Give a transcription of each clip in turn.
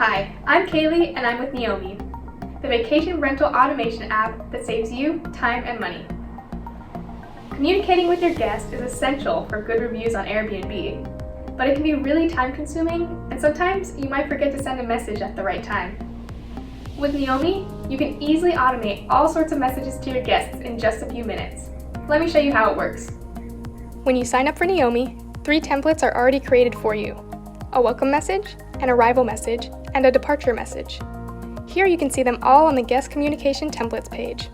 Hi, I'm Kaylee and I'm with Naomi, the vacation rental automation app that saves you time and money. Communicating with your guests is essential for good reviews on Airbnb, but it can be really time-consuming and sometimes you might forget to send a message at the right time. With Naomi, you can easily automate all sorts of messages to your guests in just a few minutes. Let me show you how it works. When you sign up for Naomi, 3 templates are already created for you: a welcome message, an arrival message, and a departure message. Here you can see them all on the guest communication templates page.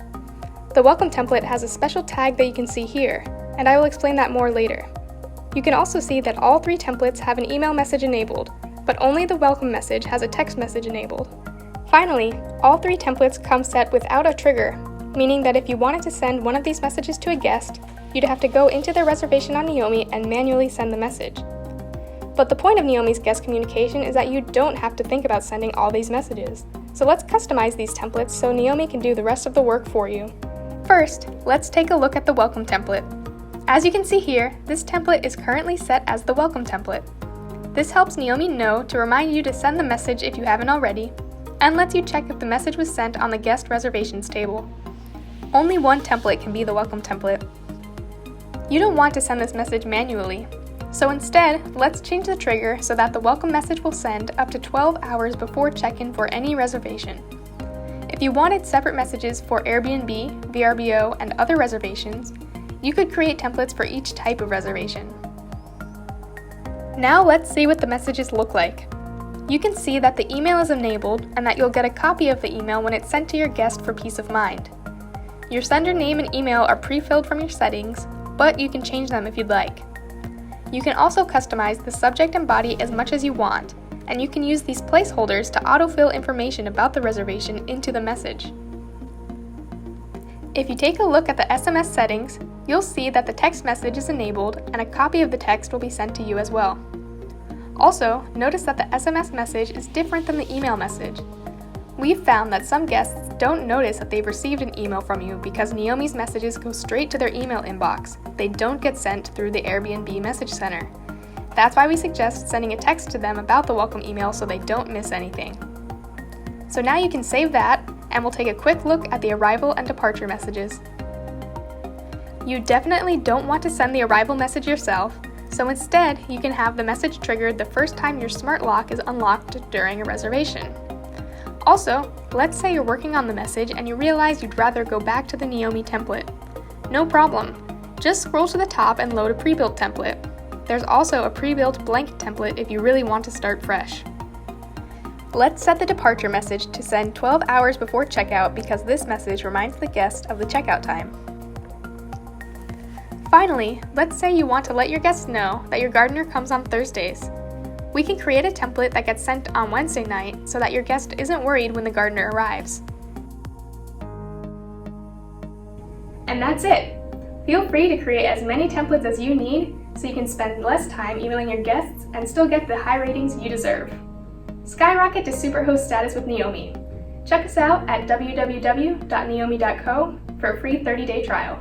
The welcome template has a special tag that you can see here, and I will explain that more later. You can also see that all 3 templates have an email message enabled, but only the welcome message has a text message enabled. Finally, all 3 templates come set without a trigger, meaning that if you wanted to send one of these messages to a guest, you'd have to go into their reservation on Naomi and manually send the message. But the point of Naomi's guest communication is that you don't have to think about sending all these messages. So let's customize these templates so Naomi can do the rest of the work for you. First, let's take a look at the welcome template. As you can see here, this template is currently set as the welcome template. This helps Naomi know to remind you to send the message if you haven't already, and lets you check if the message was sent on the guest reservations table. Only one template can be the welcome template. You don't want to send this message manually, so instead, let's change the trigger so that the welcome message will send up to 12 hours before check-in for any reservation. If you wanted separate messages for Airbnb, VRBO, and other reservations, you could create templates for each type of reservation. Now let's see what the messages look like. You can see that the email is enabled and that you'll get a copy of the email when it's sent to your guest for peace of mind. Your sender name and email are pre-filled from your settings, but you can change them if you'd like. You can also customize the subject and body as much as you want, and you can use these placeholders to autofill information about the reservation into the message. If you take a look at the SMS settings, you'll see that the text message is enabled and a copy of the text will be sent to you as well. Also, notice that the SMS message is different than the email message. We've found that some guests don't notice that they've received an email from you because Naomi's messages go straight to their email inbox. They don't get sent through the Airbnb message center. That's why we suggest sending a text to them about the welcome email so they don't miss anything. So now you can save that, and we'll take a quick look at the arrival and departure messages. You definitely don't want to send the arrival message yourself, so instead you can have the message triggered the first time your smart lock is unlocked during a reservation. Also, let's say you're working on the message and you realize you'd rather go back to the Naomi template. No problem. Just scroll to the top and load a pre-built template. There's also a pre-built blank template if you really want to start fresh. Let's set the departure message to send 12 hours before checkout because this message reminds the guest of the checkout time. Finally, let's say you want to let your guests know that your gardener comes on Thursdays. We can create a template that gets sent on Wednesday night so that your guest isn't worried when the gardener arrives. And that's it! Feel free to create as many templates as you need so you can spend less time emailing your guests and still get the high ratings you deserve. Skyrocket to Superhost status with Naomi. Check us out at www.naomi.co for a free 30-day trial.